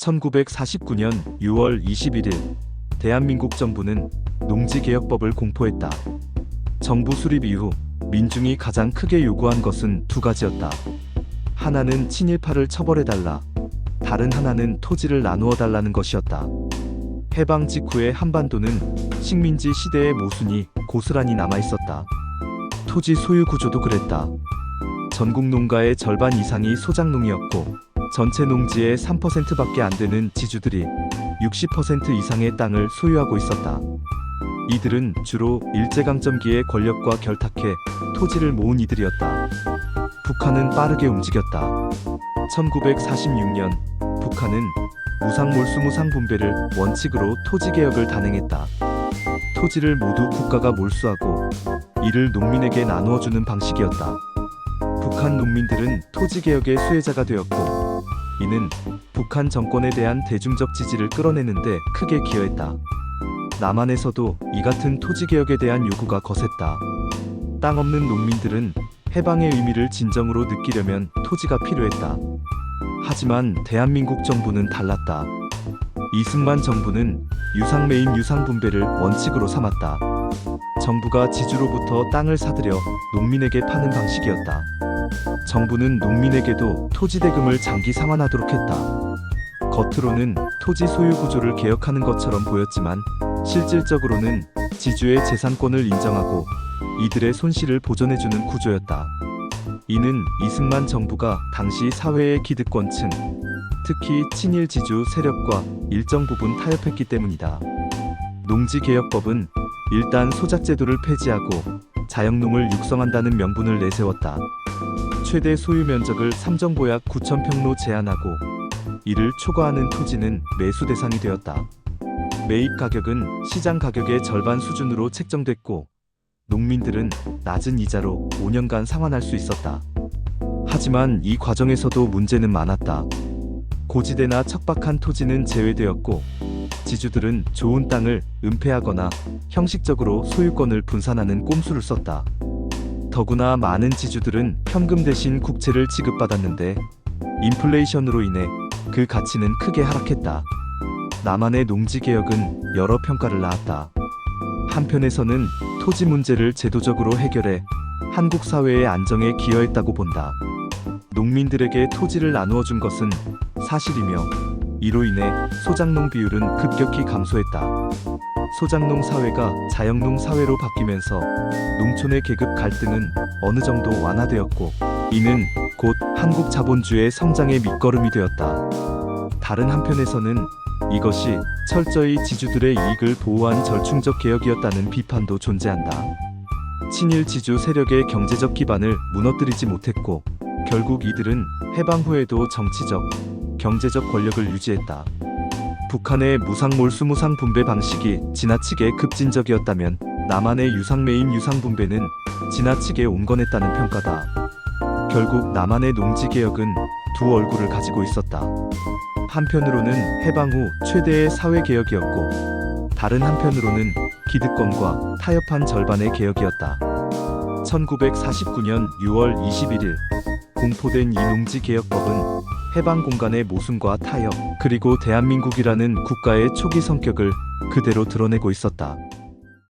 1949년 6월 21일 대한민국 정부는 농지개혁법을 공포했다. 정부 수립 이후 민중이 가장 크게 요구한 것은 두 가지였다. 하나는 친일파를 처벌해달라, 다른 하나는 토지를 나누어달라는 것이었다. 해방 직후의 한반도는 식민지 시대의 모순이 고스란히 남아있었다. 토지 소유 구조도 그랬다. 전국 농가의 절반 이상이 소작농이었고 전체 농지의 3%밖에 안 되는 지주들이 60% 이상의 땅을 소유하고 있었다. 이들은 주로 일제강점기의 권력과 결탁해 토지를 모은 이들이었다. 북한은 빠르게 움직였다. 1946년 북한은 무상몰수무상분배를 원칙으로 토지개혁을 단행했다. 토지를 모두 국가가 몰수하고 이를 농민에게 나누어주는 방식이었다. 북한 농민들은 토지개혁의 수혜자가 되었고 이는 북한 정권에 대한 대중적 지지를 끌어내는데 크게 기여했다. 남한에서도 이 같은 토지개혁에 대한 요구가 거셌다. 땅 없는 농민들은 해방의 의미를 진정으로 느끼려면 토지가 필요했다. 하지만 대한민국 정부는 달랐다. 이승만 정부는 유상매임 유상분배를 원칙으로 삼았다. 정부가 지주로부터 땅을 사들여 농민에게 파는 방식이었다. 정부는 농민에게도 토지대금을 장기 상환하도록 했다. 겉으로는 토지 소유 구조를 개혁하는 것처럼 보였지만 실질적으로는 지주의 재산권을 인정하고 이들의 손실을 보전해주는 구조였다. 이는 이승만 정부가 당시 사회의 기득권층, 특히 친일 지주 세력과 일정 부분 타협했기 때문이다. 농지개혁법은 일단 소작제도를 폐지하고 자영농을 육성한다는 명분을 내세웠다. 최대 소유 면적을 삼정보약 9,000평로 제한하고 이를 초과하는 토지는 매수 대상이 되었다. 매입 가격은 시장 가격의 절반 수준으로 책정됐고 농민들은 낮은 이자로 5년간 상환할 수 있었다. 하지만 이 과정에서도 문제는 많았다. 고지대나 척박한 토지는 제외되었고 지주들은 좋은 땅을 은폐하거나 형식적으로 소유권을 분산하는 꼼수를 썼다. 더구나 많은 지주들은 현금 대신 국채를 지급받았는데 인플레이션으로 인해 그 가치는 크게 하락했다. 남한의 농지개혁은 여러 평가를 낳았다. 한편에서는 토지 문제를 제도적으로 해결해 한국 사회의 안정에 기여했다고 본다. 농민들에게 토지를 나누어 준 것은 사실이며 이로 인해 소작농 비율은 급격히 감소했다. 소작농 사회가 자영농 사회로 바뀌면서 농촌의 계급 갈등은 어느 정도 완화되었고 이는 곧 한국 자본주의의 성장의 밑거름이 되었다. 다른 한편에서는 이것이 철저히 지주들의 이익을 보호한 절충적 개혁이었다는 비판도 존재한다. 친일 지주 세력의 경제적 기반을 무너뜨리지 못했고 결국 이들은 해방 후에도 정치적, 경제적 권력을 유지했다. 북한의 무상몰수무상분배 방식이 지나치게 급진적이었다면 남한의 유상매임 유상분배는 지나치게 온건했다는 평가다. 결국 남한의 농지개혁은 두 얼굴을 가지고 있었다. 한편으로는 해방 후 최대의 사회개혁이었고 다른 한편으로는 기득권과 타협한 절반의 개혁이었다. 1949년 6월 21일 공포된 이 농지개혁법은 해방 공간의 모순과 타협, 그리고 대한민국이라는 국가의 초기 성격을 그대로 드러내고 있었다.